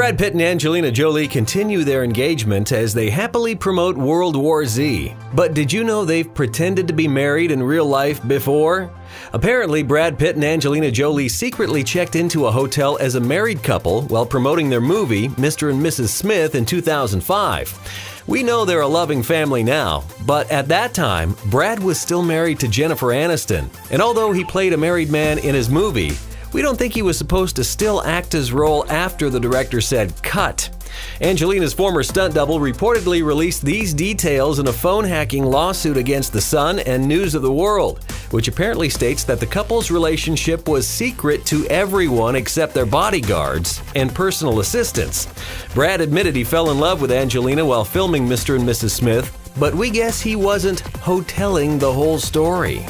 Brad Pitt and Angelina Jolie continue their engagement as they happily promote World War Z. But did you know they've pretended to be married in real life before? Apparently, Brad Pitt and Angelina Jolie secretly checked into a hotel as a married couple while promoting their movie, Mr. and Mrs. Smith, in 2005. We know they're a loving family now, but at that time, Brad was still married to Jennifer Aniston. And although he played a married man in his movie, we don't think he was supposed to still act his role after the director said cut. Angelina's former stunt double reportedly released these details in a phone hacking lawsuit against The Sun and News of the World, which apparently states that the couple's relationship was secret to everyone except their bodyguards and personal assistants. Brad admitted he fell in love with Angelina while filming Mr. and Mrs. Smith, but we guess he wasn't hoteling the whole story.